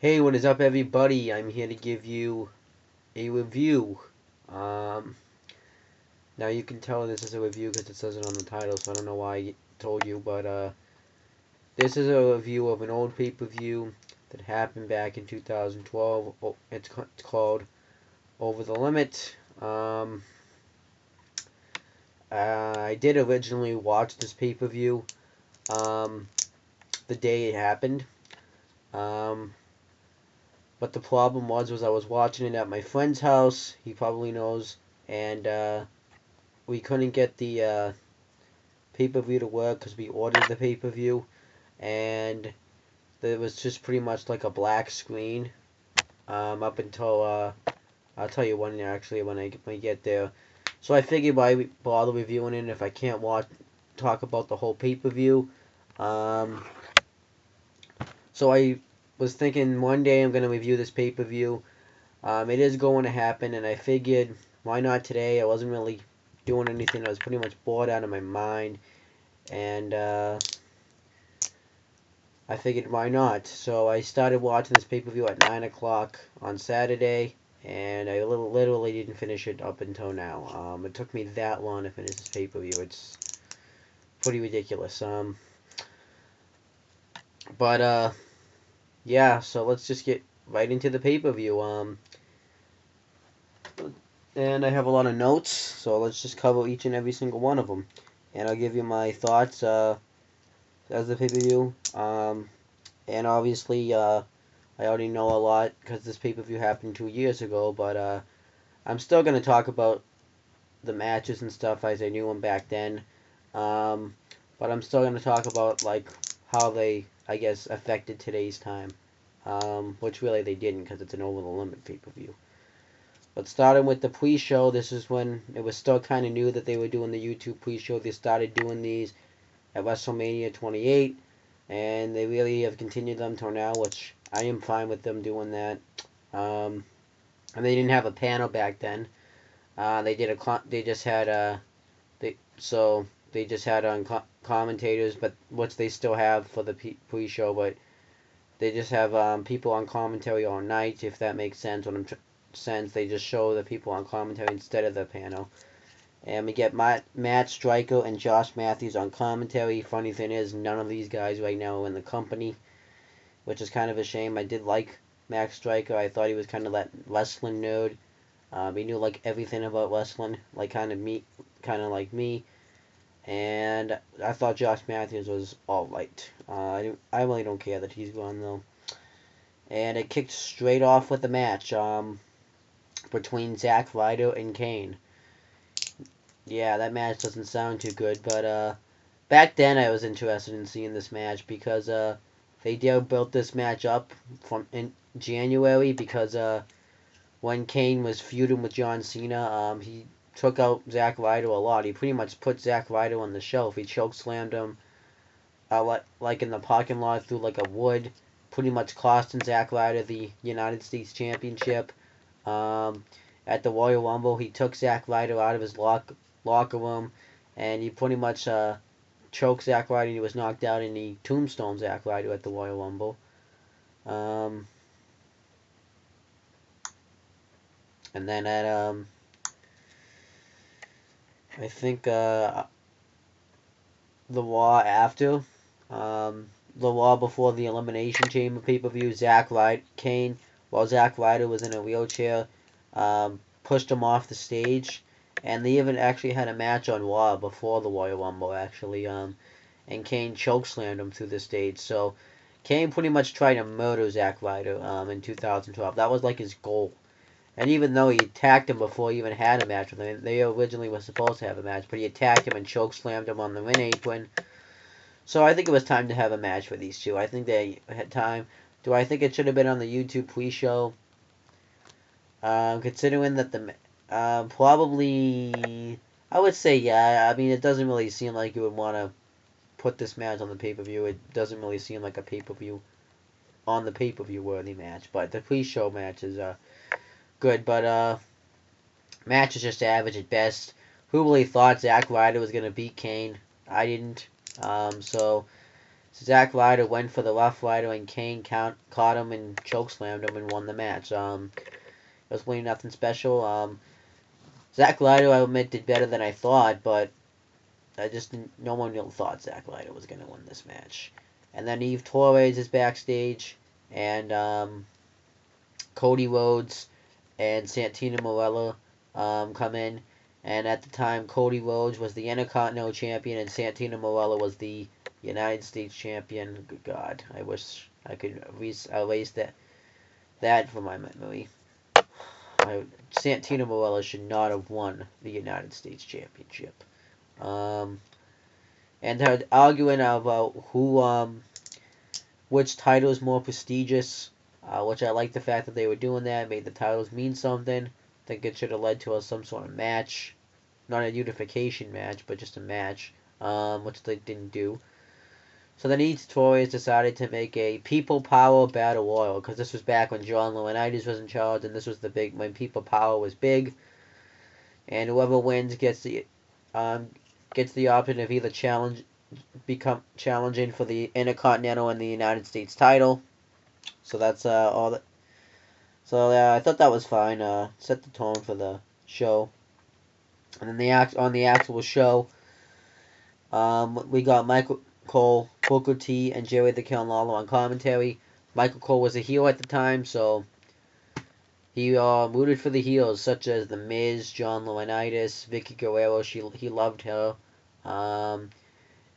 Hey, what is up, everybody? I'm here to give you a review. Um, Now you can tell this is a review because it says it on the title, so I don't know why I told you, but this is a review of an old pay-per-view that happened back in 2012. Oh, it's called Over the Limit. I did originally watch this pay-per-view um, the day it happened. Um, but the problem was I was watching it at my friend's house. He probably knows, and we couldn't get the pay-per-view to work because we ordered the pay-per-view, and it was just pretty much like a black screen up until I'll tell you when actually when I get there. So I figured why bother reviewing it if I can't talk about the whole pay-per-view. Um, so I was thinking one day I'm gonna review this pay-per-view. It is going to happen, and I figured why not today? I wasn't really doing anything. I was pretty much bored out of my mind, and I figured why not. So I started watching this pay per view at 9 o'clock on Saturday, and I literally didn't finish it up until now. It took me that long to finish this pay per view. It's pretty ridiculous. But yeah. So let's just get right into the pay per view. And I have a lot of notes, so let's just cover each and every single one of them, and I'll give you my thoughts as the pay per view. And obviously, I already know a lot because this pay per view happened 2 years ago, but I'm still going to talk about the matches and stuff as I knew them back then. Um, but I'm still going to talk about like how they, I guess, affected today's time, which really they didn't because it's an over the limit pay per view. But starting with the pre-show, this is when it was still kind of new that they were doing the YouTube pre-show. They started doing these at WrestleMania 28, and they really have continued them till now, which I am fine with them doing that. Um, and they didn't have a panel back then. They just had they just had on commentators, but which they still have for the pre-show, but they just have people on commentary all night, if that makes sense. They just show the people on commentary instead of the panel. And we get Matt Striker and Josh Matthews on commentary. Funny thing is, none of these guys right now are in the company, which is kind of a shame. I did like Matt Striker. I thought he was kind of that wrestling nerd. He knew like everything about wrestling, like kind of like me. And I thought Josh Matthews was all right. I really don't care that he's gone though. And it kicked straight off with the match between Zack Ryder and Kane. Yeah, that match doesn't sound too good, but back then I was interested in seeing this match because they built this match up from in January because when Kane was feuding with John Cena, he took out Zack Ryder a lot. He pretty much put Zack Ryder on the shelf. He choke slammed him like in the parking lot through like a wood, pretty much costing Zack Ryder the United States Championship. Um, at the Royal Rumble, he took Zack Ryder out of his locker room, and he pretty much choked Zack Ryder. He was knocked out, and he tombstone Zack Ryder at the Royal Rumble. Um, and then at I think the Raw after, the Raw before the Elimination Chamber pay per view, Kane, while Zack Ryder was in a wheelchair, pushed him off the stage, and they even actually had a match on Raw before the Royal Rumble actually, and Kane chokeslammed him through the stage. So Kane pretty much tried to murder Zack Ryder in 2012. That was like his goal. And even though he attacked him before he even had a match with him, they originally were supposed to have a match, but he attacked him and chokeslammed him on the ring apron. So I think it was time to have a match for these two. I think they had time. Do I think it should have been on the YouTube pre-show? Considering that probably, I would say yeah. I mean, it doesn't really seem like you would want to put this match on the pay-per-view. It doesn't really seem like a pay-per-view on the pay-per-view worthy match. But the pre-show match is good. But match is just average at best. Who really thought Zack Ryder was gonna beat Kane? I didn't. So Zack Ryder went for the Rough Rider, and Kane caught him and chokeslammed him and won the match. It was really nothing special. Zack Ryder, I admit, did better than I thought, but no one really thought Zack Ryder was going to win this match. And then Eve Torres is backstage, and Cody Rhodes and Santino Marella come in. And at the time, Cody Rhodes was the Intercontinental Champion, and Santino Marella was the United States Champion. Good God, I wish I could erase that from my memory. Santino Marella should not have won the United States Championship. And they're arguing about which title is more prestigious, which I like the fact that they were doing that. Made the titles mean something. I think it should have led to some sort of match, not a unification match, but just a match, which they didn't do. So then Eve Torres decided to make a People Power Battle Royal, because this was back when John Laurinaitis was in charge, and this was when People Power was big. And whoever wins gets the option of either challenging for the Intercontinental and the United States title. So that's all that. So I thought that was fine. Set the tone for the show. And then on the actual show, we got Michael Cole, Booker T, and Jerry the King Lawler on commentary. Michael Cole was a heel at the time, so he rooted for the heels, such as The Miz, John Laurinaitis, Vicky Guerrero. He loved her. And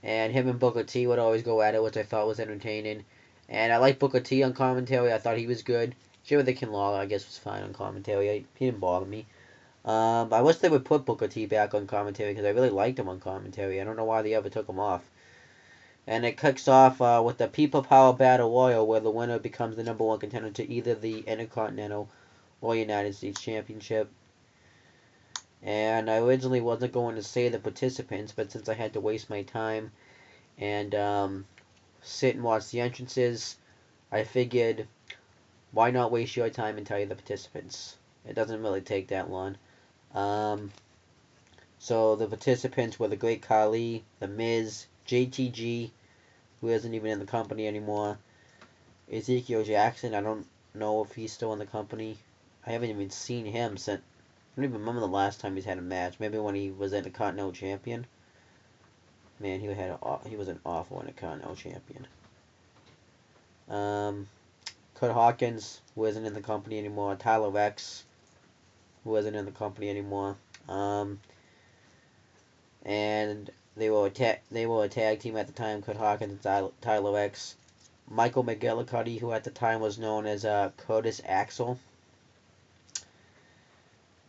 him and Booker T would always go at it, which I thought was entertaining. And I like Booker T on commentary. I thought he was good. Jerry the King Lawler, I guess, was fine on commentary. He didn't bother me. I wish they would put Booker T back on commentary, because I really liked him on commentary. I don't know why they ever took him off. And it kicks off with the People Power Battle Royal, where the winner becomes the #1 contender to either the Intercontinental or United States Championship. And I originally wasn't going to say the participants, but since I had to waste my time and sit and watch the entrances, I figured, why not waste your time and tell you the participants? It doesn't really take that long. So the participants were the Great Khali, The Miz, JTG, who isn't even in the company anymore, Ezekiel Jackson. I don't know if he's still in the company. I haven't even seen him since. I don't even remember the last time he's had a match. Maybe when he was Intercontinental Champion. Man, he was an awful Intercontinental Champion. Kurt Hawkins, who isn't in the company anymore. Tyler Rex, who isn't in the company anymore. And they were a tag team at the time, Kurt Hawkins and Tyler Rex. Michael McGillicuddy, who at the time was known as Curtis Axel.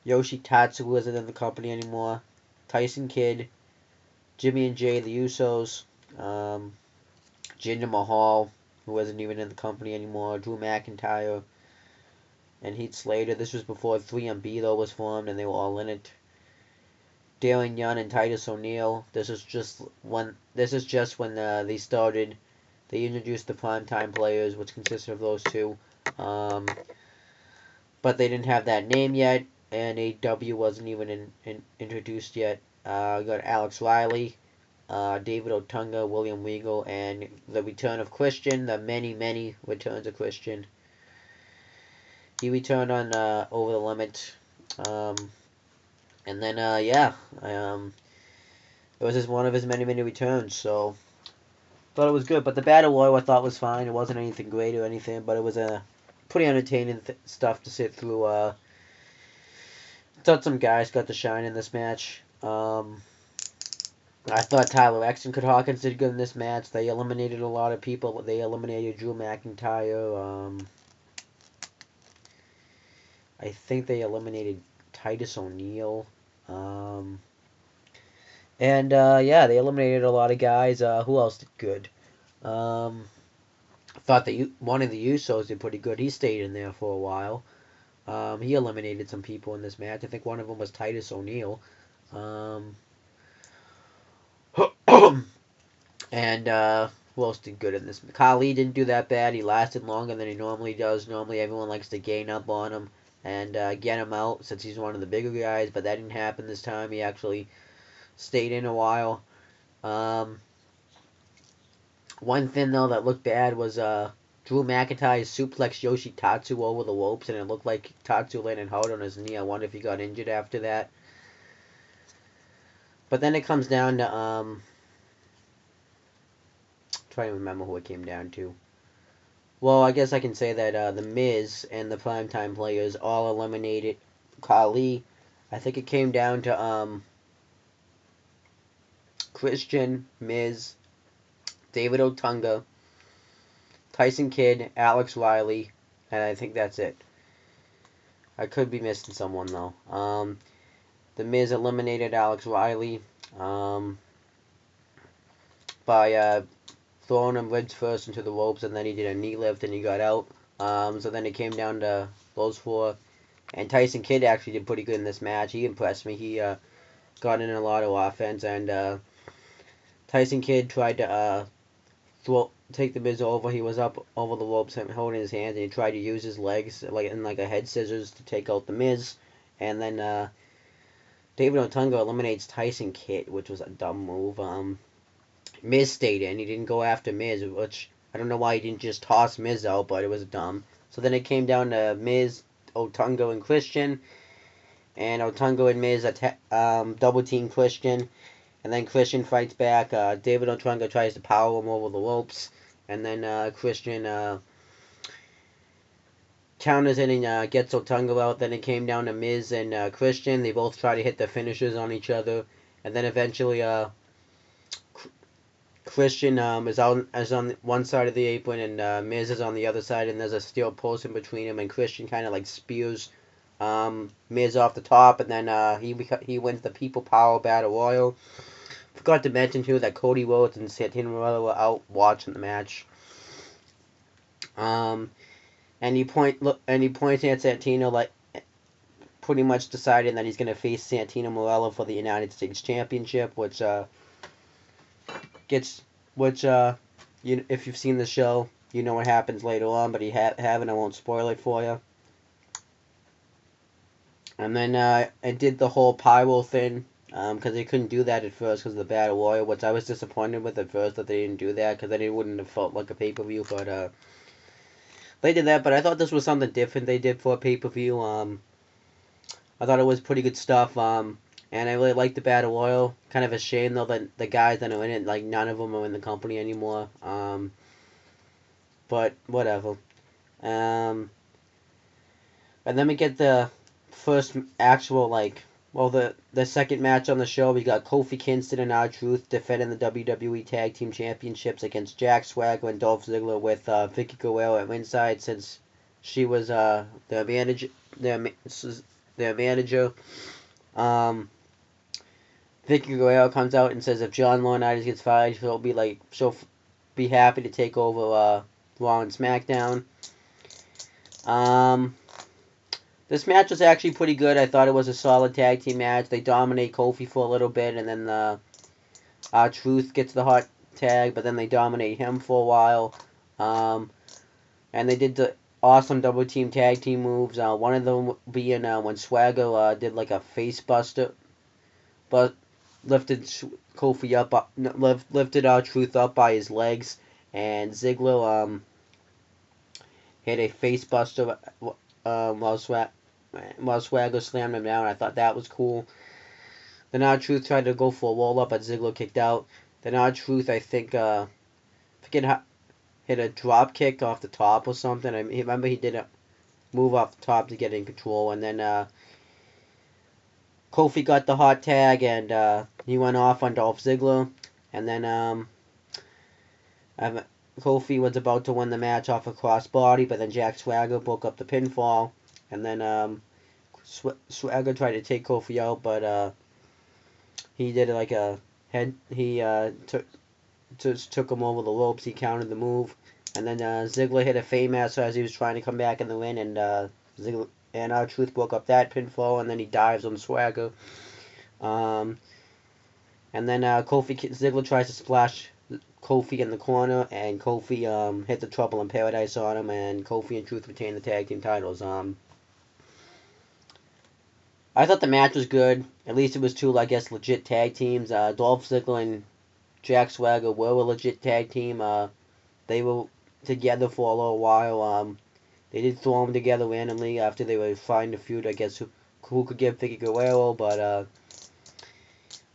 Yoshitatsu, who isn't in the company anymore. Tyson Kidd. Jimmy and Jay, the Usos. Jinder Mahal, who wasn't even in the company anymore. Drew McIntyre. And Heath Slater. This was before 3MB, though, was formed, and they were all in it. Darren Young and Titus O'Neil. This is just when they started. They introduced the primetime players, which consisted of those two. But they didn't have that name yet, and AEW wasn't even introduced yet. We got Alex Riley, David Otunga, William Regal, and the return of Christian. The many returns of Christian. He returned on Over the Limit. And then, it was just one of his many returns, so thought it was good. But the Battle Royal I thought was fine. It wasn't anything great or anything, but it was pretty entertaining stuff to sit through. Thought some guys got to shine in this match. I thought Tyler X and Kurt Hawkins did good in this match. They eliminated a lot of people. They eliminated Drew McIntyre. I think they eliminated Titus O'Neil. They eliminated a lot of guys. Who else did good? Thought that one of the Usos did pretty good. He stayed in there for a while. He eliminated some people in this match. I think one of them was Titus O'Neil. Who else did good in this? Khali didn't do that bad. He lasted longer than he normally does. Normally everyone likes to gain up on him and get him out since he's one of the bigger guys, but that didn't happen this time. He actually stayed in a while. One thing though that looked bad was Drew McIntyre suplex Yoshitatsu over the ropes, and it looked like Tatsu landed hard on his knee. I wonder if he got injured after that. But then it comes down to trying to remember who it came down to. Well, I guess I can say that the Miz and the Primetime Players all eliminated Khali. I think it came down to Christian, Miz, David Otunga, Tyson Kidd, Alex Riley, and I think that's it. I could be missing someone though. The Miz eliminated Alex Riley by throwing him ribs first into the ropes, and then he did a knee lift and he got out. So then it came down to those four. And Tyson Kidd actually did pretty good in this match. He impressed me. He got in a lot of offense, and Tyson Kidd tried to take the Miz over. He was up over the ropes, holding his hands, and he tried to use his legs like a head scissors to take out the Miz. And then David Otunga eliminates Tyson Kidd, which was a dumb move. Miz stayed in. He didn't go after Miz, which I don't know why he didn't just toss Miz out, but it was dumb. So then it came down to Miz, Otunga, and Christian. And Otunga and Miz double team Christian. And then Christian fights back. David Otunga tries to power him over the ropes. And then Christian counters it and gets Otunga out. Then it came down to Miz and Christian. They both try to hit the finishers on each other. And then eventually Christian is on one side of the apron, and Miz is on the other side, and there's a steel post in between him, and Christian kind of like spears Miz off the top, and then he wins the People Power Battle Royal. Forgot to mention too that Cody Rhodes and Santino Marella were out watching the match. And he points at Santino like pretty much deciding that he's gonna face Santino Marella for the United States Championship, which if you've seen the show, you know what happens later on, but you haven't, I won't spoil it for you. And then I did the whole pyro thing, because they couldn't do that at first because of the Battle Royal, which I was disappointed with at first that they didn't do that, because then it wouldn't have felt like a pay-per-view, but they did that, but I thought this was something different they did for a pay-per-view. I thought it was pretty good stuff, and I really liked the Battle Royal. Kind of a shame, though, that the guys that are in it, like, none of them are in the company anymore. But whatever. And then we get the first actual, the second match on the show. We got Kofi Kingston and R-Truth defending the WWE Tag Team Championships against Jack Swagger and Dolph Ziggler, with Vicky Guerrero at ringside, since she was their manager. Vicky Guerrero comes out and says if John Laurinaitis gets fired, she'll be happy to take over Raw and SmackDown. This match was actually pretty good. I thought it was a solid tag team match. They dominate Kofi for a little bit, and then R-Truth gets the hot tag, but then they dominate him for a while. And they did the awesome double team tag team moves. One of them being when Swagger did like a face buster, but lifted Kofi up, lifted R-Truth up by his legs, and Ziggler hit a face buster while Swagger slammed him down. I thought that was cool. Then R-Truth tried to go for a roll up, but Ziggler kicked out. Then R-Truth, I think, hit a drop kick off the top or something. I remember he did a move off the top to get in control, and then Kofi got the hot tag, and he went off on Dolph Ziggler, and then Kofi was about to win the match off a crossbody, but then Jack Swagger broke up the pinfall, and then Swagger tried to take Kofi out, but he did like a head. He took him over the ropes. He countered the move, and then Ziggler hit a Fameasser as he was trying to come back in the ring, and Ziggler and R-Truth broke up that pinfall, and then he dives on Swagger. And then Ziggler tries to splash Kofi in the corner, and Kofi hit the Trouble in Paradise on him, and Kofi and Truth retain the tag team titles. I thought the match was good. At least it was two, I guess, legit tag teams. Dolph Ziggler and Jack Swagger were a legit tag team. They were together for a little while. They did throw them together randomly after they were fighting a feud, I guess, who could get Vicky Guerrero, but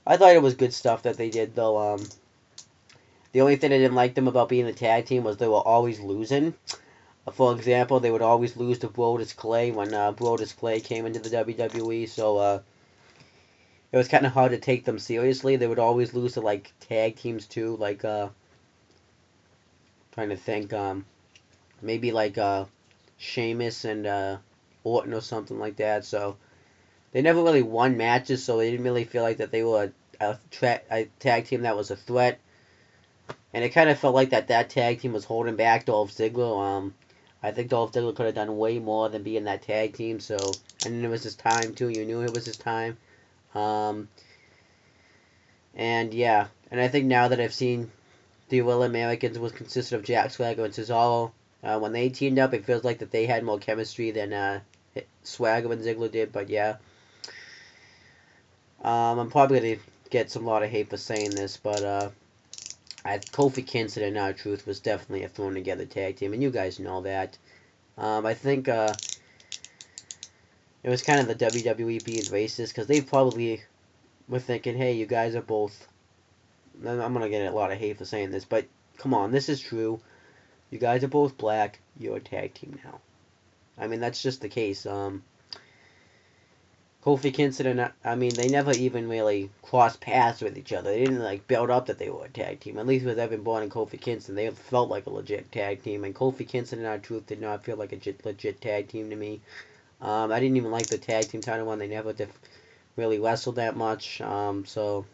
I thought it was good stuff that they did, though. The only thing I didn't like them about being a tag team was they were always losing. For example, they would always lose to Brodus Clay when Brodus Clay came into the WWE, so it was kind of hard to take them seriously. They would always lose to, like, tag teams, too, like, trying to think, maybe, like, Sheamus and Orton or something like that, so they never really won matches, so they didn't really feel like that they were a tag team that was a threat. And it kind of felt like that tag team was holding back Dolph Ziggler. I think Dolph Ziggler could have done way more than being that tag team, so, and it was his time, too. You knew it was his time. And, yeah, and I think now that I've seen the Real Americans was consisted of Jack Swagger and Cesaro, when they teamed up, it feels like that they had more chemistry than Swagger and Ziggler did, but yeah. I'm probably going to get a lot of hate for saying this, but Kofi Kingston and R-Truth was definitely a thrown together tag team, and you guys know that. I think it was kind of the WWE being racist, because they probably were thinking, hey, you guys are both... I'm going to get a lot of hate for saying this, but come on, this is true. You guys are both black, you're a tag team now. I mean, that's just the case. Kofi Kingston and, they never even really crossed paths with each other. They didn't, like, build up that they were a tag team. At least with Evan Bourne and Kofi Kingston, they felt like a legit tag team. And Kofi Kingston and R-Truth did not feel like a legit tag team to me. I didn't even like the tag team title one. They never really wrestled that much. So,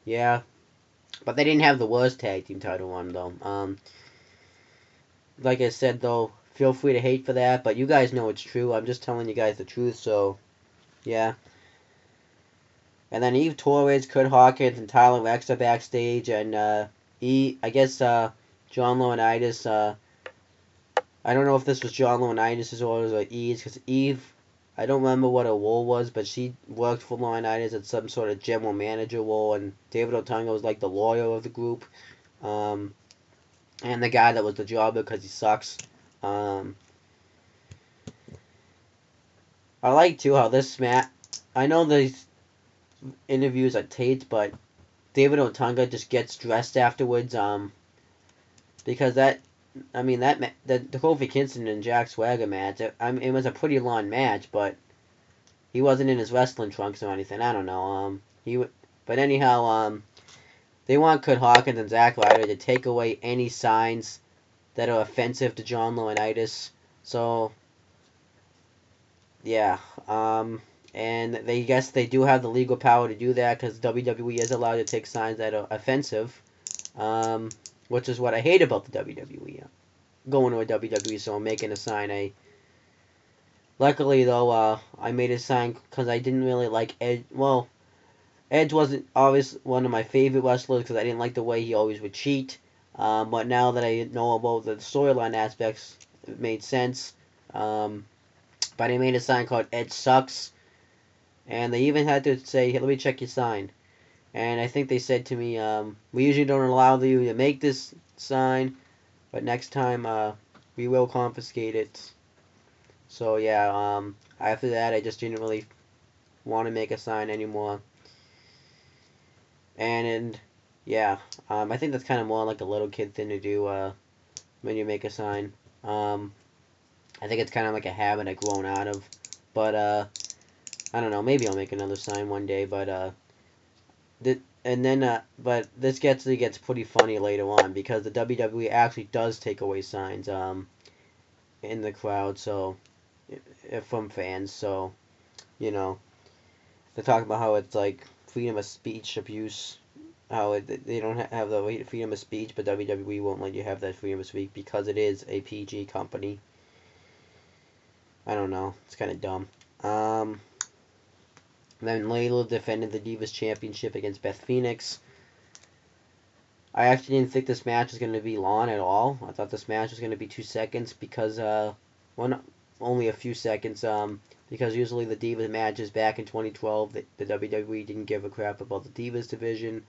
yeah. But they didn't have the worst tag team title one, though. Like I said, though, feel free to hate for that. But you guys know it's true. I'm just telling you guys the truth, so... yeah. And then Eve Torres, Kurt Hawkins, and Tyler Rex are backstage, and I guess John Laurinaitis, I don't know if this was John Laurinaitis' orders or Eve's, because Eve, I don't remember what her role was, but she worked for Laurinaitis at some sort of general manager role, and David Otunga was like the lawyer of the group, and the guy that was the jobber because he sucks. I like, too, how this match... I know these interviews are taped, but David Otunga just gets dressed afterwards, because the Kofi Kingston and Jack Swagger match, it was a pretty long match, but he wasn't in his wrestling trunks or anything. I don't know. But anyhow, they want Kurt Hawkins and Zack Ryder to take away any signs that are offensive to John Laurinaitis. So... yeah, and they guess they do have the legal power to do that because WWE is allowed to take signs that are offensive, which is what I hate about the WWE. Going to a WWE, so I'm making a sign. Luckily, though, I made a sign because I didn't really like Edge. Well, Edge wasn't always one of my favorite wrestlers because I didn't like the way he always would cheat. But now that I know about the storyline aspects, it made sense. But I made a sign called Edge Sucks. And they even had to say, hey, let me check your sign. And I think they said to me, we usually don't allow you to make this sign, but next time we will confiscate it. So yeah, after that I just didn't really want to make a sign anymore. And yeah, I think that's kind of more like a little kid thing to do when you make a sign. I think it's kind of like a habit I've grown out of. But, I don't know, maybe I'll make another sign one day, but, but this gets pretty funny later on, because the WWE actually does take away signs, in the crowd, so, from fans, so, you know, they're talking about how it's, like, freedom of speech abuse, how they don't have the freedom of speech, but WWE won't let you have that freedom of speech because it is a PG company. I don't know. It's kind of dumb. Then Layla defended the Divas Championship against Beth Phoenix. I actually didn't think this match was going to be long at all. I thought this match was going to be 2 seconds because, only a few seconds, because usually the Divas matches back in 2012, the WWE didn't give a crap about the Divas division.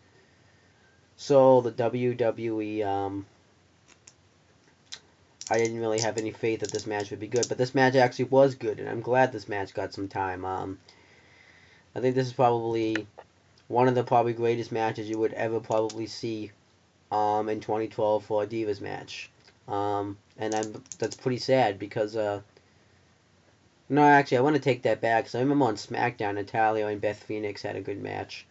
So the WWE, I didn't really have any faith that this match would be good, but this match actually was good, and I'm glad this match got some time. I think this is probably one of the probably greatest matches you would ever probably see in 2012 for a Divas match. And that's pretty sad because no, actually I want to take that back because I remember on SmackDown Natalia and Beth Phoenix had a good match.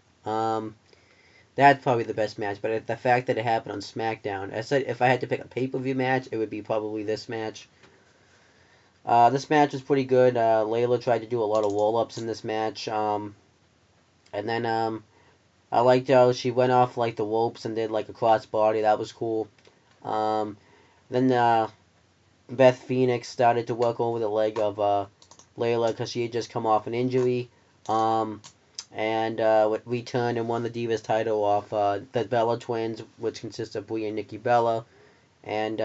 That's probably the best match, but the fact that it happened on SmackDown, I said if I had to pick a pay-per-view match, it would be probably this match. This match was pretty good. Layla tried to do a lot of roll-ups in this match. And then I liked how she went off like the ropes and did like a crossbody. That was cool. Then Beth Phoenix started to work over the leg of Layla because she had just come off an injury. And returned and won the Divas title off the Bella Twins, which consists of Brie and Nikki Bella. And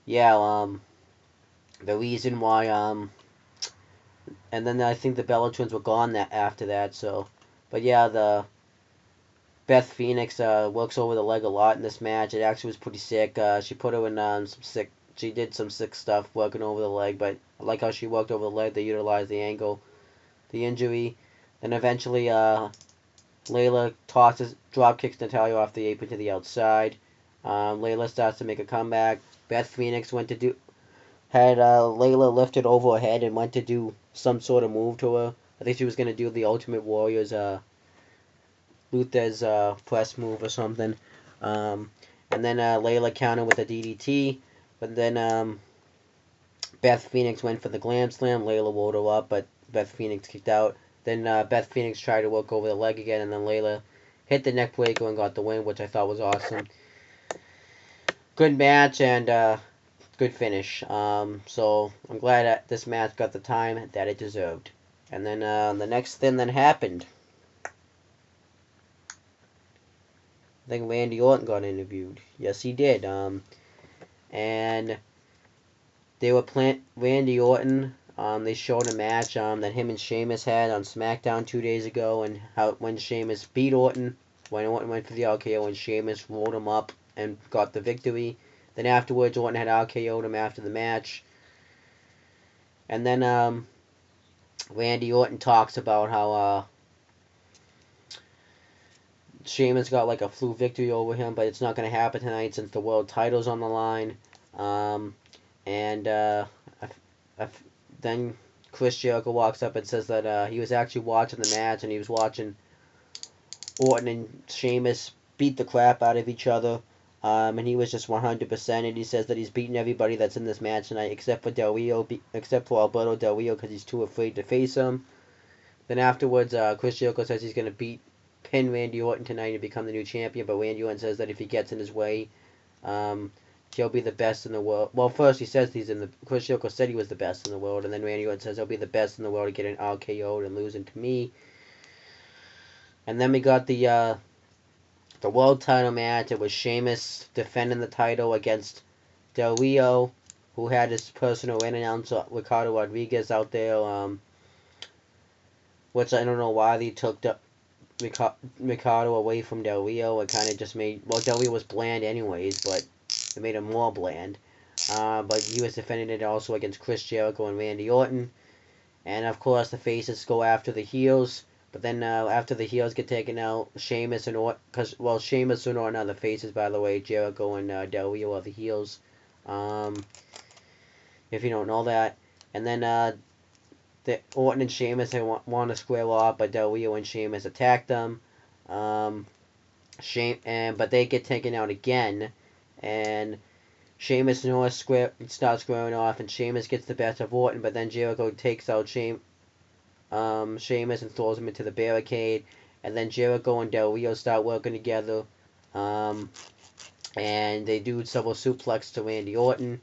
yeah, the reason why and then I think the Bella Twins were gone after that. So, but yeah, the Beth Phoenix works over the leg a lot in this match. It actually was pretty sick. She put her in some sick. She did some sick stuff working over the leg, but I like how she worked over the leg. They utilized the angle, the injury, and eventually Layla drop kicks Natalia off the apron to the outside. Layla starts to make a comeback. Beth Phoenix had Layla lifted over her head and went to do some sort of move to her. I think she was gonna do the Ultimate Warrior's Luther's press move or something. And then Layla countered with a DDT, but then Beth Phoenix went for the Glam Slam. Layla rolled her up, but Beth Phoenix kicked out. Then Beth Phoenix tried to work over the leg again, and then Layla hit the neck breaker and got the win, which I thought was awesome. Good match and good finish. So I'm glad that this match got the time that it deserved. And then the next thing that happened, I think Randy Orton got interviewed. Yes, he did. And they were Randy Orton. They showed a match that him and Sheamus had on SmackDown 2 days ago, and how when Sheamus beat Orton, when Orton went for the RKO, and Sheamus rolled him up and got the victory. Then afterwards, Orton had RKO'd him after the match. And then Randy Orton talks about how Sheamus got like a fluke victory over him, but it's not going to happen tonight since the world title's on the line. And then Chris Jericho walks up and says that he was actually watching the match, and he was watching Orton and Sheamus beat the crap out of each other. And he was just 100%, and he says that he's beaten everybody that's in this match tonight except for except for Alberto Del Rio, because he's too afraid to face him. Then afterwards, Chris Jericho says he's going to pin Randy Orton tonight and become the new champion, but Randy Orton says that if he gets in his way, he'll be the best in the world. Well, first he says Chris Jericho said he was the best in the world, and then Randy Orton says he'll be the best in the world to get an RKO'd and losing to me. And then we got the world title match. It was Sheamus defending the title against Del Rio, who had his personal ring announcer Ricardo Rodriguez out there, which I don't know why they took Ricardo away from Del Rio. It kind of just made, well, Del Rio was bland anyways, but it made him more bland. But he was defending it also against Chris Jericho and Randy Orton. And of course the faces go after the heels. But then after the heels get taken out, Sheamus and Orton, Sheamus and Orton are the faces, by the way. Jericho and Del Rio are the heels. If you don't know that. And then Orton and Sheamus want to square off, but Del Rio and Sheamus attack them. But they get taken out again, and Sheamus and Orton start squaring off, and Sheamus gets the best of Orton, but then Jericho takes out Sheamus and throws him into the barricade, and then Jericho and Del Rio start working together, and they do several suplex to Randy Orton.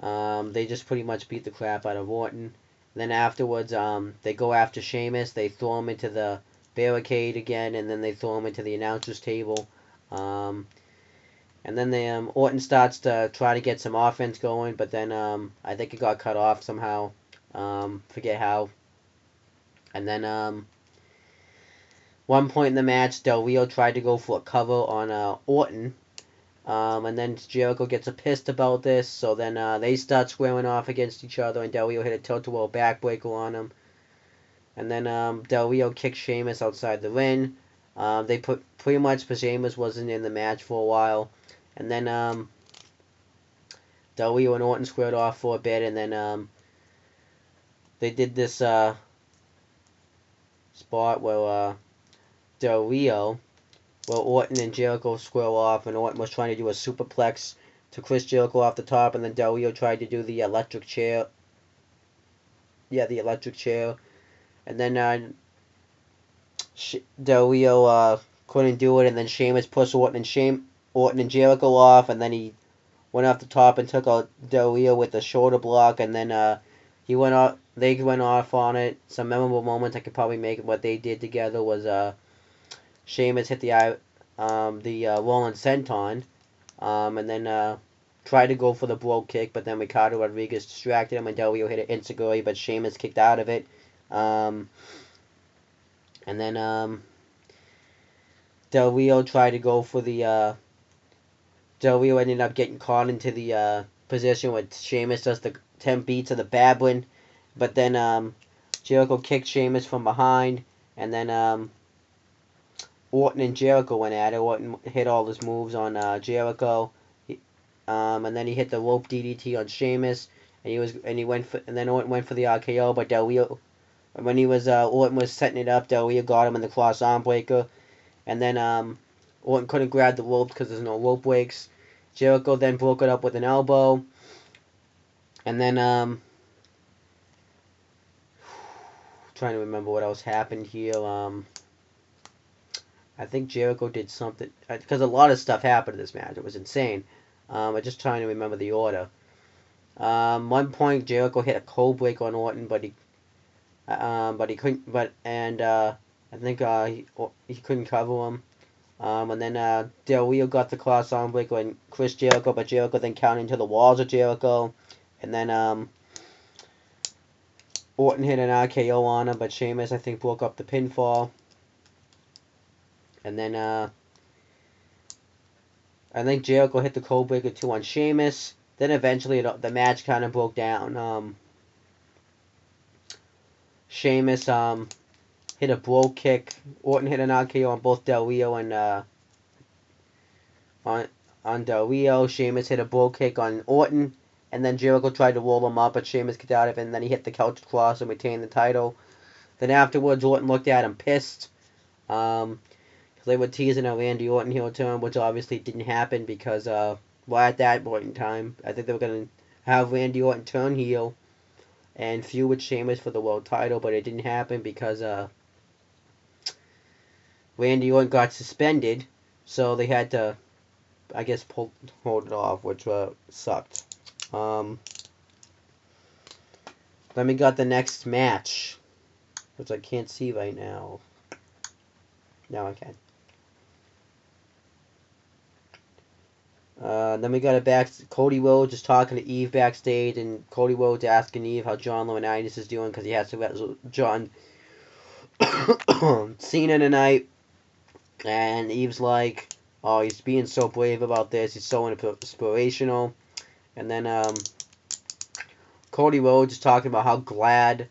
They just pretty much beat the crap out of Orton. Then afterwards, they go after Sheamus. They throw him into the barricade again, and then they throw him into the announcer's table. And then Orton starts to try to get some offense going, but then I think it got cut off somehow. Forget how. And then One point in the match, Del Rio tried to go for a cover on Orton. And then Jericho gets pissed about this, so then they start squaring off against each other, and Del Rio hit a tilt-a-whirl backbreaker on him. And then Del Rio kicked Sheamus outside the ring. They pretty much, Sheamus wasn't in the match for a while. And then Del Rio and Orton squared off for a bit, and then they did this spot where Del Rio, well, Orton and Jericho square off, and Orton was trying to do a superplex to Chris Jericho off the top, and then Del Rio tried to do the electric chair. Yeah, the electric chair. And then Del Rio couldn't do it, and then Sheamus pushed Orton and Jericho off, and then he went off the top and took out Del Rio with the shoulder block, and then he went off. They went off on it. Some memorable moments I could probably make of what they did together was Sheamus hit the Rolling Senton, and then tried to go for the blow kick, but then Ricardo Rodriguez distracted him, and Del Rio hit an enziguri, but Sheamus kicked out of it. And then Del Rio tried to go for the Del Rio ended up getting caught into the position where Sheamus does the 10 beats of the Babbling, but then Jericho kicked Sheamus from behind, and then Orton and Jericho went at it. Orton hit all his moves on Jericho, and then he hit the rope DDT on Sheamus, and then Orton went for the RKO, but Del Rio, when Orton was setting it up, Del Rio got him in the cross arm breaker, and then Orton couldn't grab the ropes because there's no rope breaks. Jericho then broke it up with an elbow, and then trying to remember what else happened here. I think Jericho did something because a lot of stuff happened in this match. It was insane. I'm just trying to remember the order. One point Jericho hit a cold break on Orton, but he couldn't. I think he couldn't cover him. And then Del Rio got the cross arm breaker and Chris Jericho, but Jericho then counted into the walls of Jericho, and then Orton hit an RKO on him, but Sheamus I think broke up the pinfall. And then I think Jericho hit the cold breaker too on Sheamus. Then eventually the match kind of broke down. Sheamus hit a blow kick. Orton hit an RKO on both Del Rio and on Del Rio. Sheamus hit a blow kick on Orton, and then Jericho tried to roll him up, but Sheamus got out of it, and then he hit the couch cross and retained the title. Then afterwards, Orton looked at him pissed. They were teasing a Randy Orton heel turn, which obviously didn't happen because, well, at that point in time, I think they were going to have Randy Orton turn heel and feud with Sheamus for the world title, but it didn't happen because Randy Orton got suspended, so they had to, I guess, hold it off, which sucked. Then we got the next match, which I can't see right now. Now I can. Then we got Cody Rhodes is talking to Eve backstage, and Cody Rhodes asking Eve how John Laurinaitis is doing because he has to wrestle John Cena tonight. And Eve's like, oh, he's being so brave about this. He's so inspirational. And then Cody Rhodes is talking about how glad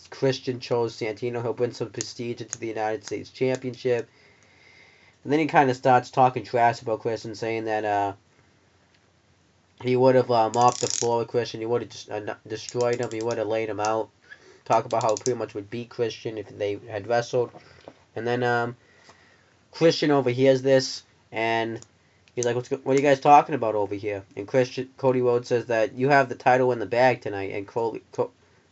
Christian chose Santino. He'll bring some prestige into the United States Championship. And then he kind of starts talking trash about Christian, saying that he would have mopped the floor with Christian. He would have just, destroyed him. He would have laid him out. Talk about how he pretty much would beat Christian if they had wrestled. And then Christian overhears this, and he's like, what are you guys talking about over here? And Cody Rhodes says that you have the title in the bag tonight. And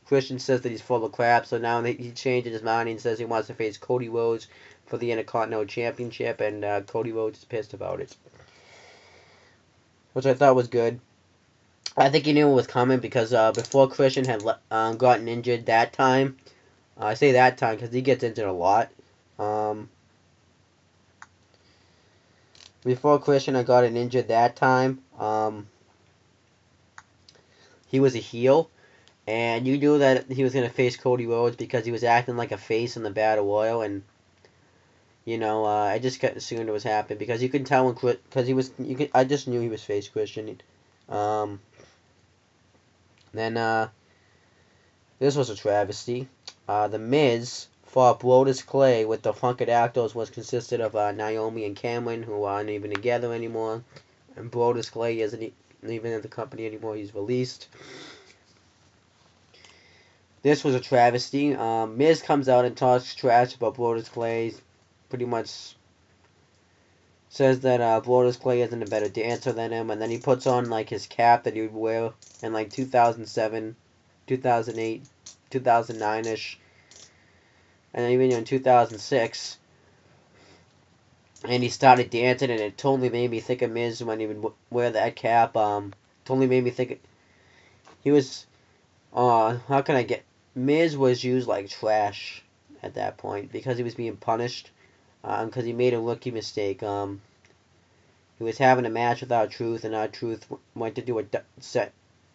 Christian says that he's full of crap. So now he changes his mind and says he wants to face Cody Rhodes for the Intercontinental Championship, and Cody Rhodes is pissed about it, which I thought was good. I think he knew it was coming because before Christian had gotten injured that time, I say that time because he gets injured a lot. Before Christian had gotten injured that time, he was a heel, and you knew that he was going to face Cody Rhodes because he was acting like a face in the Battle Royal, and I just assumed it was happening because you can tell when because he was I just knew he was face Christian. Um, then this was a travesty. The Miz fought Brodus Clay with the Funked Actors, was consisted of Naomi and Cameron, who aren't even together anymore, and Brodus Clay isn't even in the company anymore. He's released. This was a travesty. Miz comes out and talks trash about Brodus Clay. Pretty much says that Brodus Clay isn't a better dancer than him, and then he puts on like his cap that he would wear in like 2007, 2008, 2009ish, and even in 2006. And he started dancing, and it totally made me think of Miz when he would wear that cap. Totally made me think he was. How can I get? Miz was used like trash at that point because he was being punished. Because he made a rookie mistake. He was having a match with R-Truth, and R-Truth went to do a dive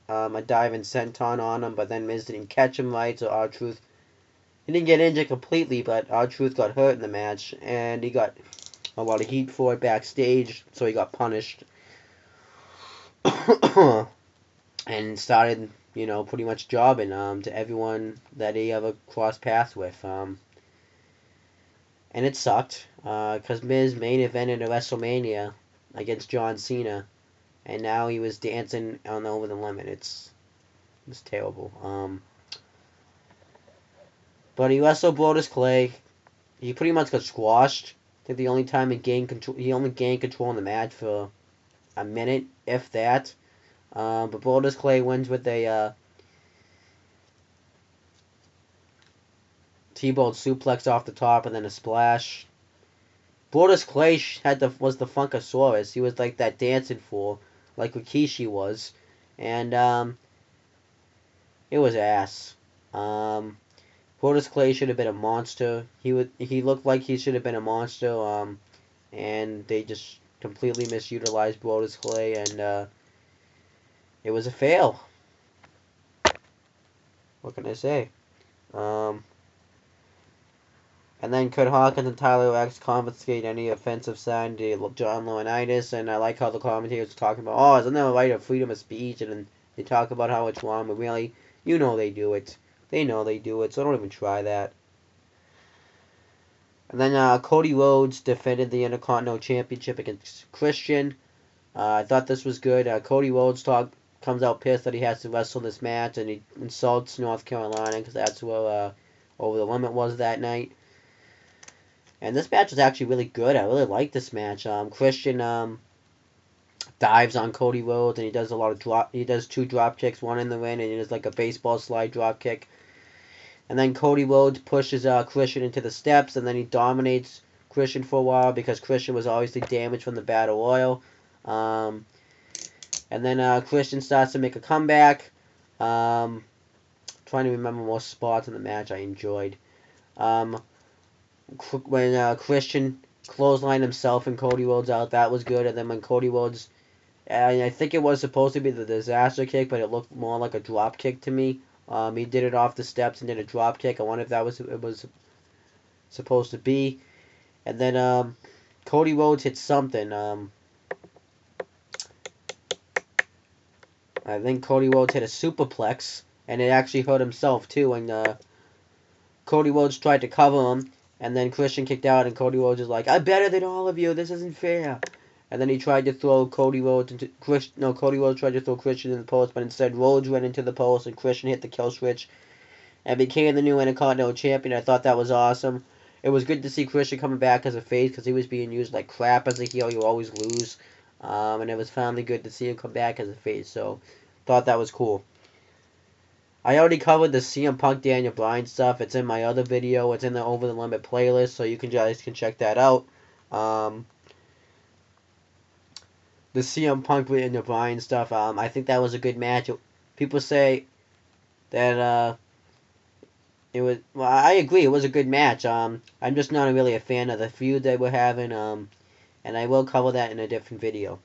and senton on him, but then Miz didn't catch him right, so R-Truth, he didn't get injured completely, but R-Truth got hurt in the match, and he got a lot of heat for it backstage, so he got punished. And started, pretty much jobbing to everyone that he ever crossed paths with. And it sucked, because Miz main evented a WrestleMania against John Cena, and now he was dancing on Over the Limit. It's terrible. But he wrestled Brodus Clay. He pretty much got squashed. I think the only time he only gained control in the match for a minute, if that. But Brodus Clay wins with a T-bone suplex off the top and then a splash. Brodus Clay was the Funkasaurus. He was like that dancing fool, like Rikishi was, and it was ass. Brodus Clay should have been a monster. He looked like he should have been a monster. And they just completely misutilized Brodus Clay, and it was a fail. What can I say? And then Kurt Hawkins and Tyler X confiscate any offensive side to John Laurinaitis, and I like how the commentators are talking about, oh, isn't there a right of freedom of speech? And then they talk about how it's wrong, but really, they do it. They know they do it, so don't even try that. And then Cody Rhodes defended the Intercontinental Championship against Christian. I thought this was good. Cody Rhodes comes out pissed that he has to wrestle this match, and he insults North Carolina because that's where Over the Limit was that night. And this match was actually really good. I really like this match. Christian dives on Cody Rhodes, and he does two drop kicks, one in the ring, and he does like a baseball slide drop kick. And then Cody Rhodes pushes Christian into the steps, and then he dominates Christian for a while because Christian was obviously damaged from the Battle Royal. And then Christian starts to make a comeback. Trying to remember more spots in the match I enjoyed. When Christian clotheslined himself and Cody Rhodes out, that was good. And then when Cody Rhodes, I think it was supposed to be the disaster kick, but it looked more like a drop kick to me. He did it off the steps and did a drop kick. I wonder if that was it was supposed to be. And then Cody Rhodes hit something. I think Cody Rhodes hit a superplex, and it actually hurt himself too. And Cody Rhodes tried to cover him, and then Christian kicked out, and Cody Rhodes was like, "I'm better than all of you. This isn't fair." And then he tried to throw Cody Rhodes tried to throw Christian in the post, but instead Rhodes went into the post, and Christian hit the kill switch and became the new Intercontinental Champion. I thought that was awesome. It was good to see Christian coming back as a face because he was being used like crap as a heel. You always lose. And it was finally good to see him come back as a face. So, thought that was cool. I already covered the CM Punk Daniel Bryan stuff. It's in my other video. It's in the Over the Limit playlist, so you guys can check that out. The CM Punk Daniel Bryan stuff, I think that was a good match. People say that it was. Well, I agree. It was a good match. I'm just not really a fan of the feud they were having. And I will cover that in a different video.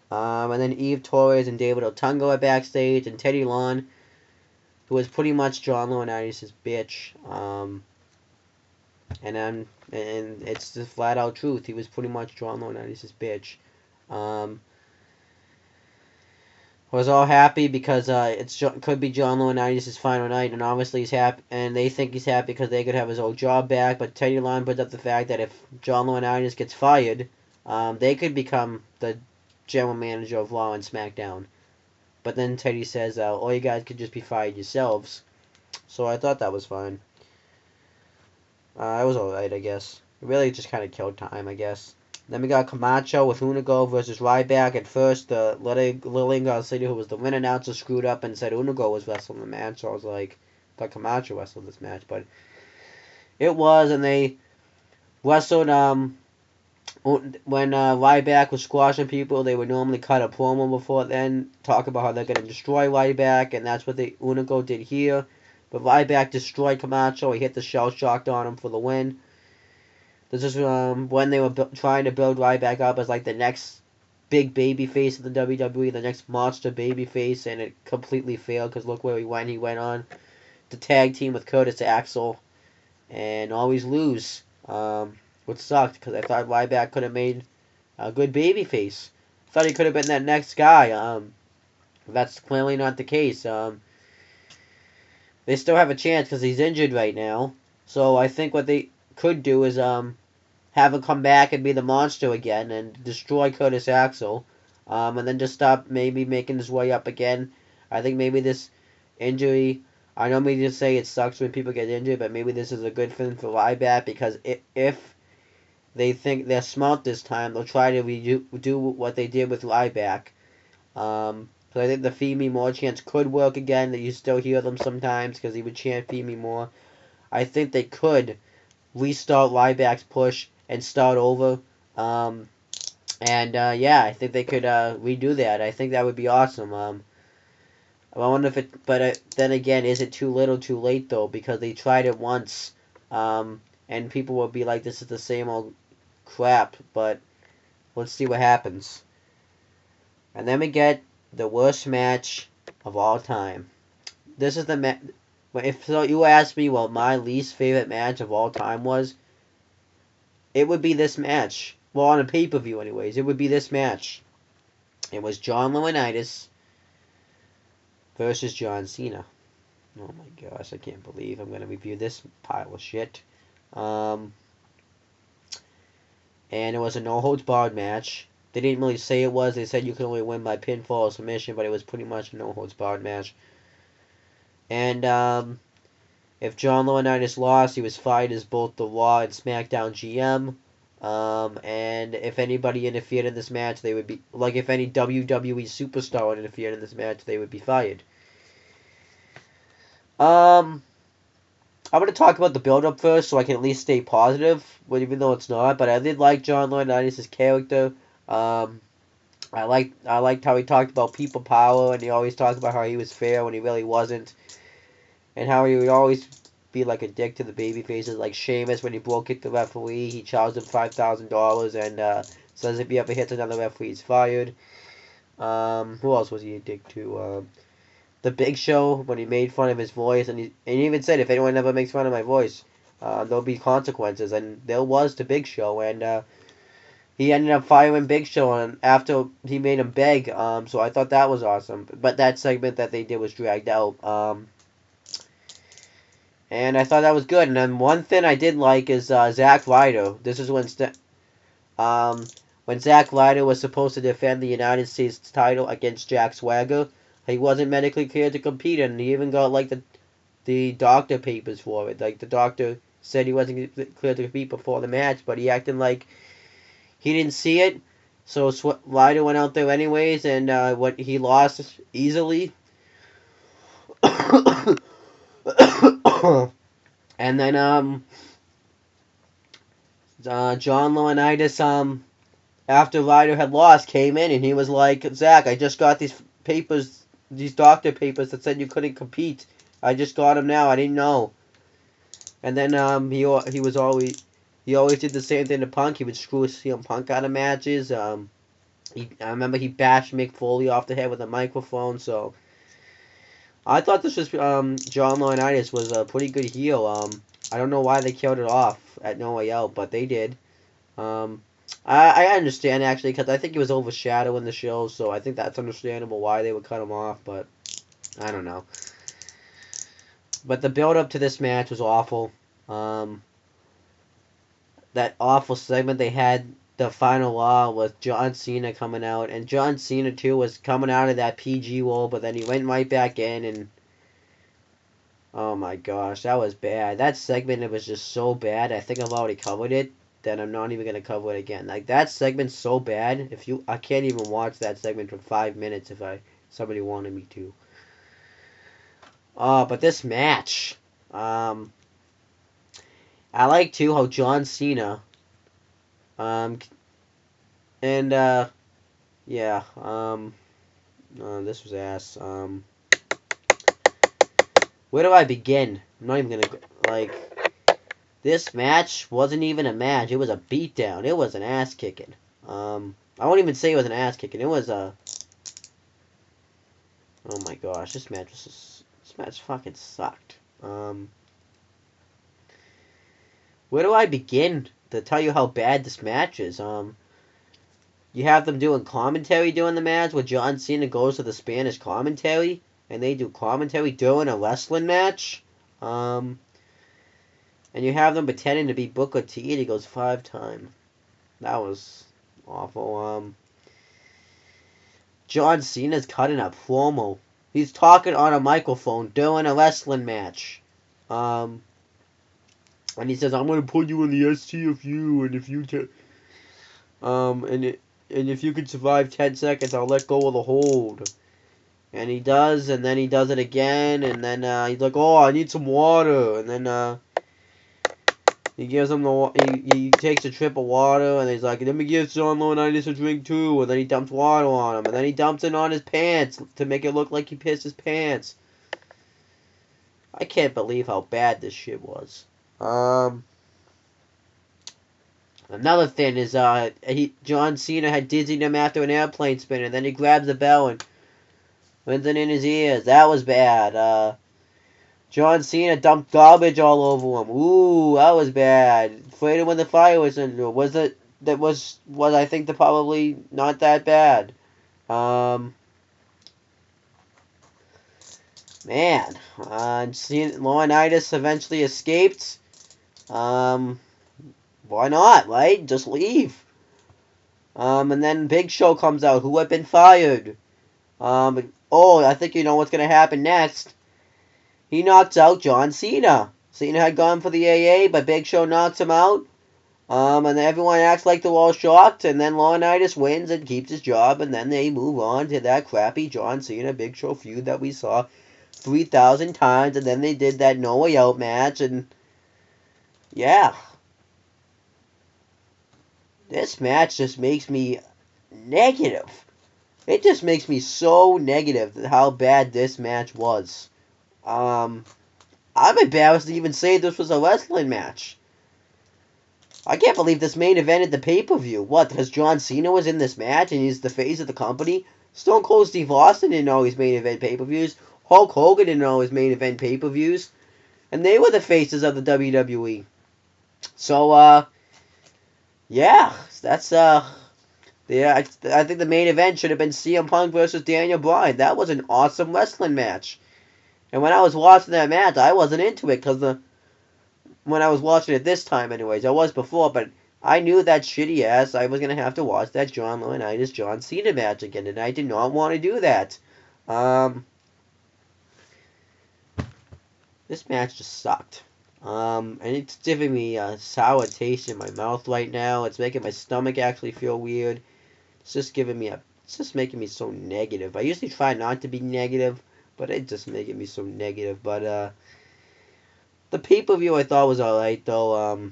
And then Eve Torres and David Otunga are backstage, and Teddy Long, who was pretty much John Laurinaitis' bitch. And it's the flat out truth. He was pretty much John Laurinaitis' bitch. Um, was all happy because could be John Laurinaitis' final night, and obviously he's happy, and they think he's happy because they could have his old job back. But Teddy Long puts up the fact that if John Laurinaitis gets fired, they could become the general manager of Raw and SmackDown. But then Teddy says, all you guys could just be fired yourselves. So I thought that was fine. It was alright, I guess. It really just kind of killed time, I guess. Then we got Camacho with Unigo versus Ryback. At first, Lillian Garcia, who was the ring announcer, screwed up and said Unigo was wrestling the match. So I was like, I thought Camacho wrestled this match, but it was, and they wrestled. When Ryback was squashing people, they would normally cut a promo before then, talk about how they're going to destroy Ryback, and that's what Unigo did here. But Ryback destroyed Camacho. He hit the shell shocked on him for the win. This is when they were trying to build Ryback up as like the next big baby face of the WWE, the next monster baby face, and it completely failed because look where he went. He went on to tag team with Curtis Axel and always lose, which sucked because I thought Ryback could have made a good baby face. Thought he could have been that next guy. That's clearly not the case. They still have a chance because he's injured right now. So I think what they could do is have him come back and be the monster again and destroy Curtis Axel, and then just stop maybe making his way up again. I think maybe this injury, I know we just say it sucks when people get injured, but maybe this is a good thing for Ryback because if they think they're smart this time, they'll try to do what they did with Ryback. So I think the Feed Me More chants could work again, that you still hear them sometimes because he would chant Feed Me More. I think they could restart Ryback's push and start over. Yeah, I think they could redo that. I think that would be awesome. I wonder if it, but then again, is it too little, too late though? Because they tried it once, and people will be like, "This is the same old crap." But let's see what happens. And then we get the worst match of all time. This is the match. If so, you ask me what my least favorite match of all time was, it would be this match. Well, on a pay-per-view anyways, it would be this match. It was John Laurinaitis versus John Cena. Oh my gosh, I can't believe I'm going to review this pile of shit. And it was a no-holds-barred match. They didn't really say it was. They said you could only win by pinfall or submission, but it was pretty much a no-holds-barred match. And if John Laurinaitis lost, he was fired as both the Raw and SmackDown GM. And if anybody interfered in this match, they would be, like if any WWE superstar interfered in this match, they would be fired. I'm going to talk about the build-up first, so I can at least stay positive, even though it's not. But I did like John Laurinaitis' character. I liked how he talked about people power, and he always talked about how he was fair when he really wasn't, and how he would always be like a dick to the baby faces, like Sheamus when he blow kicked the referee. He charged him $5,000 and says if he ever hits another referee, he's fired. Who else was he a dick to? The Big Show when he made fun of his voice, and he even said if anyone ever makes fun of my voice, there'll be consequences, and there was to Big Show, and he ended up firing Big Show and after he made him beg. So I thought that was awesome. But that segment that they did was dragged out. And I thought that was good. And then one thing I did like is Zack Ryder. This is when Zack Ryder was supposed to defend the United States title against Jack Swagger. He wasn't medically cleared to compete, and he even got like the doctor papers for it. Like the doctor said he wasn't cleared to compete before the match, but he acted like he didn't see it. So Ryder went out there anyways, and he lost easily. And then John Laurinaitis after Ryder had lost came in and he was like, Zach, I just got these papers, these doctor papers that said you couldn't compete. I just got them now. I didn't know. And then he always did the same thing to Punk. He would screw CM Punk out of matches. I remember he bashed Mick Foley off the head with a microphone. So I thought this was John Laurinaitis was a pretty good heel. I don't know why they killed it off at No Way Out, but they did. I understand actually because I think he was overshadowing the show, so I think that's understandable why they would cut him off. But I don't know. But the build up to this match was awful. That awful segment they had, the final law, with John Cena coming out, and John Cena too was coming out of that PG role, but then he went right back in, and oh my gosh, that was bad. That segment, it was just so bad. I think I've already covered it, that I'm not even gonna cover it again. Like, that segment's so bad. I can't even watch that segment for 5 minutes if somebody wanted me to. But this match, I like too how John Cena, and yeah, this was ass. Where do I begin? I'm not even gonna, like, this match wasn't even a match. It was a beatdown. It was an ass kicking. I won't even say it was an ass kicking. It was a, oh my gosh, this match fucking sucked. Where do I begin to tell you how bad this match is? You have them doing commentary during the match, where John Cena goes to the Spanish commentary, and they do commentary during a wrestling match. And you have them pretending to be Booker T, and he goes 5-time. That was awful. John Cena's cutting a promo. He's talking on a microphone during a wrestling match. And he says, "I'm gonna put you in the STFU, and if you and if you can survive 10 seconds, I'll let go of the hold." And he does, and then he does it again, and then he's like, "Oh, I need some water," and then he gives him he takes a trip of water, and he's like, "Let me give John Laurinaitis a drink too," and then he dumps water on him, and then he dumps it on his pants to make it look like he pissed his pants. I can't believe how bad this shit was. Another thing is, John Cena had dizzied him after an airplane spin, and then he grabs the bell and wins it in his ears. That was bad. John Cena dumped garbage all over him. Ooh, that was bad. Afraid of when the fire was in. That was I think probably not that bad. Man, Laurinaitis eventually escaped. Why not, right? Just leave. And then Big Show comes out, who had been fired. I think you know what's going to happen next. He knocks out John Cena. Cena had gone for the AA, but Big Show knocks him out. And then everyone acts like they're all shocked, and then Laurinaitis wins and keeps his job, and then they move on to that crappy John Cena Big Show feud that we saw 3,000 times, and then they did that No Way Out match, and yeah. This match just makes me negative. It just makes me so negative how bad this match was. I'm embarrassed to even say this was a wrestling match. I can't believe this main event at the pay-per-view. What, because John Cena was in this match and he's the face of the company? Stone Cold Steve Austin didn't know his main event pay-per-views. Hulk Hogan didn't know his main event pay-per-views. And they were the faces of the WWE. So, yeah, that's, I think the main event should have been CM Punk versus Daniel Bryan. That was an awesome wrestling match. And when I was watching that match, I wasn't into it, because when I was watching it this time anyways, I was before, but I knew that shitty ass I was going to have to watch that John Laurinaitis John Cena match again, and I did not want to do that. This match just sucked. And it's giving me a sour taste in my mouth right now. It's making my stomach actually feel weird. It's just making me so negative. I usually try not to be negative, but it's just making me so negative. But, the pay-per-view I thought was alright, though.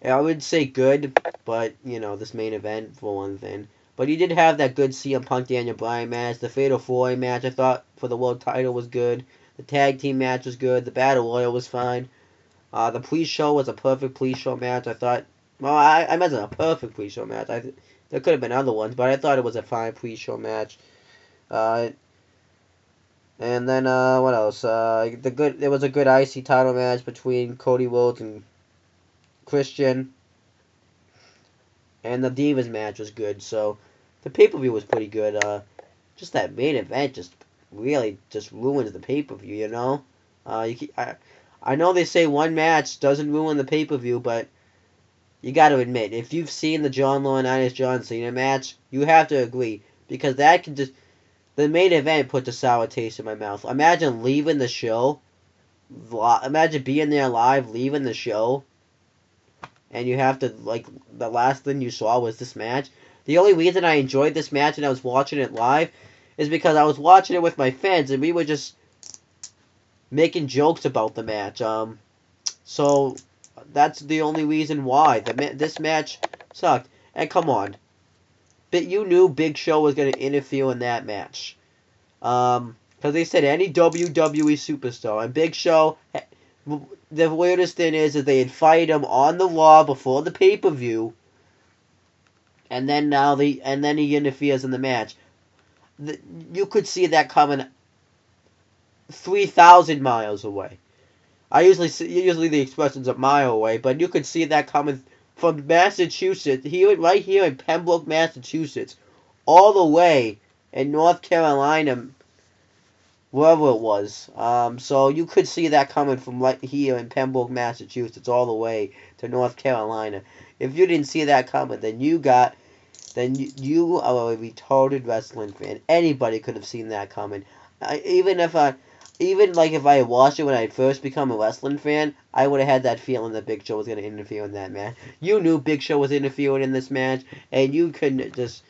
I would say good, but, this main event, for one thing. But he did have that good CM Punk Daniel Bryan match. The Fatal 4-Way match, I thought, for the world title was good. The tag team match was good. The Battle Royal was fine. The pre-show was a perfect pre-show match. I thought, well, I meant a perfect pre-show match. There could have been other ones, but I thought it was a fine pre-show match. And then what else? There was a good IC title match between Cody Rhodes and Christian, and the Divas match was good. So the pay-per-view was pretty good. Just that main event just really just ruins the pay-per-view. You know, I know they say one match doesn't ruin the pay-per-view, but you got to admit, if you've seen the John Laurinaitis John Cena match, you have to agree, because that can just, the main event put a sour taste in my mouth. Imagine leaving the show, imagine being there live, leaving the show, and you have to, like, the last thing you saw was this match. The only reason I enjoyed this match and I was watching it live is because I was watching it with my friends and we were just making jokes about the match. So that's the only reason why this match sucked. And come on, but you knew Big Show was going to interfere in that match. Because they said any WWE superstar, and Big Show, the weirdest thing is that they had fired him on the Raw before the pay-per-view, and then he interferes in the match. You could see that coming 3,000 miles away. Usually the expression's a mile away, but you could see that coming from Massachusetts, right here in Pembroke, Massachusetts, all the way in North Carolina, wherever it was. So you could see that coming from right here in Pembroke, Massachusetts, all the way to North Carolina. If you didn't see that coming, then you are a retarded wrestling fan. Anybody could have seen that coming. Even like if I had watched it when I first become a wrestling fan, I would have had that feeling that Big Show was going to interfere in that match. You knew Big Show was interfering in this match, and you couldn't just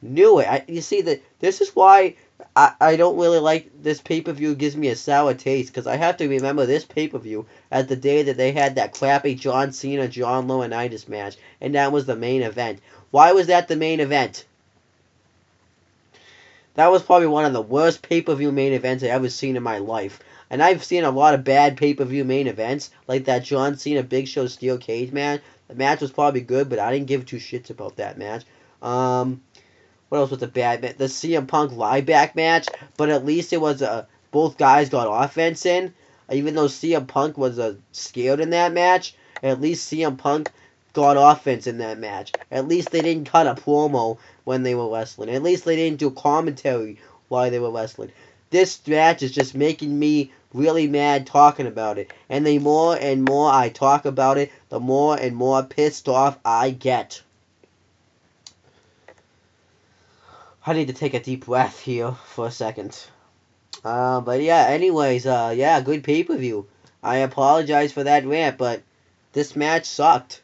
knew it. You see, this is why I don't really like this pay-per-view. Gives me a sour taste, because I have to remember this pay-per-view as the day that they had that crappy John Cena, John Laurinaitis match, and that was the main event. Why was that the main event? That was probably one of the worst pay-per-view main events I've ever seen in my life. And I've seen a lot of bad pay-per-view main events, like that John Cena Big Show Steel Cage match. The match was probably good, but I didn't give two shits about that match. What else was a bad match? The CM Punk Ryback match, but at least it was both guys got offense in. Even though CM Punk was scared in that match, at least CM Punk got offense in that match. At least they didn't cut a promo when they were wrestling. At least they didn't do commentary while they were wrestling. This match is just making me really mad talking about it. And the more and more I talk about it, the more and more pissed off I get. I need to take a deep breath here for a second. But yeah, anyways, yeah, good pay-per-view. I apologize for that rant, but this match sucked.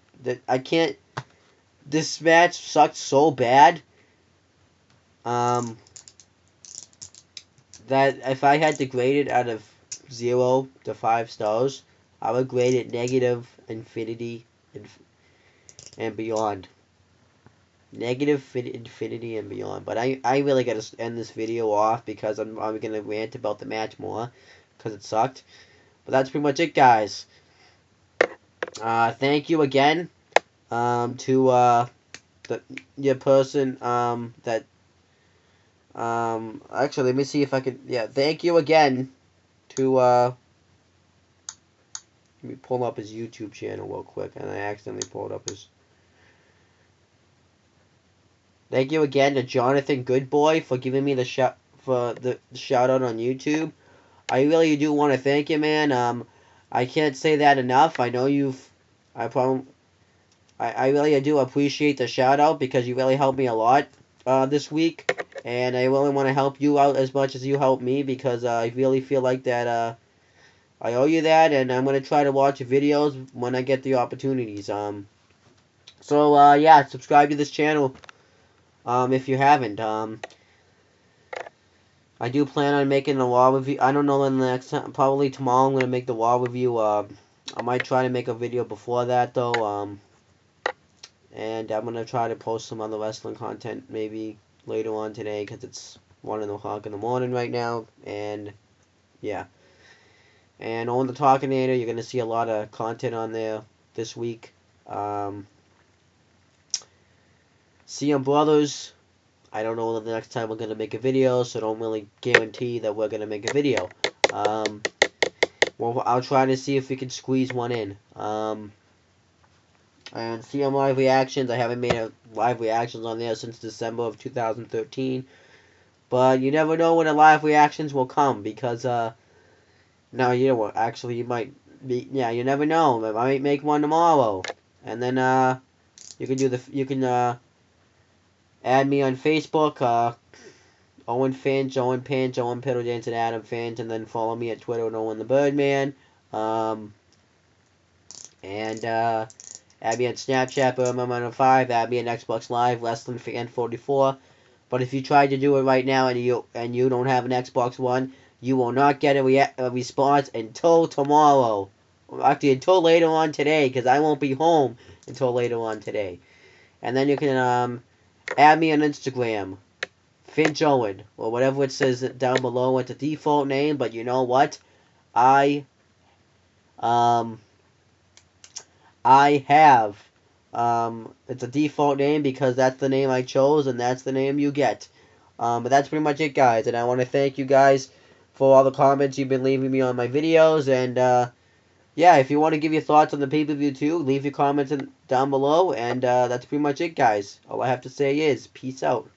This match sucked so bad, that if I had to grade it out of 0 to 5 stars, I would grade it negative infinity and beyond. Negative infinity and beyond. But I really got to end this video off because I'm going to rant about the match more because it sucked. But that's pretty much it, guys. Thank you again to your person that actually let me see if I can, yeah, thank you again to let me pull up his YouTube channel real quick, and I accidentally pulled up his. Thank you again to Jonathan Goodboy for giving me the shout out on YouTube. I really do want to thank you, man. I can't say that enough. I know I really do appreciate the shout out because you really helped me a lot this week, and I really want to help you out as much as you helped me because I really feel like that I owe you that, and I'm gonna try to watch your videos when I get the opportunities. So yeah, subscribe to this channel if you haven't. I do plan on making a Raw review. I don't know when the next time. Probably tomorrow I'm gonna make the Raw review. I might try to make a video before that though. And I'm gonna try to post some other wrestling content maybe later on today because it's 1 o'clock in the morning right now. And yeah. And on the Talkinator, you're gonna see a lot of content on there this week. CM Brothers. I don't know when the next time we're going to make a video, so don't really guarantee that we're going to make a video. Well, I'll try to see if we can squeeze one in. And CM Live Reactions, I haven't made a live reactions on there since December of 2013. But you never know when the live reactions will come, because, no, you know what, actually, you might be, yeah, you never know. I might make one tomorrow. And then, you can add me on Facebook, Owen Finch, Owen Pinch, Owen Piddle Dance, and Adam Finch, and then follow me at Twitter at Owen the Birdman. And add me on Snapchat, Birdman105, add me on Xbox Live, Fan44. But if you try to do it right now and you don't have an Xbox One, you will not get a response until tomorrow. Actually, until later on today, because I won't be home until later on today. And then you can add me on Instagram, Finch Owen, or whatever it says down below. It's a default name, but you know what? I have, it's a default name because that's the name I chose, and that's the name you get. But that's pretty much it, guys, and I want to thank you guys for all the comments you've been leaving me on my videos, and, yeah, if you want to give your thoughts on the pay-per-view too, leave your comments down below, and that's pretty much it, guys. All I have to say is, peace out.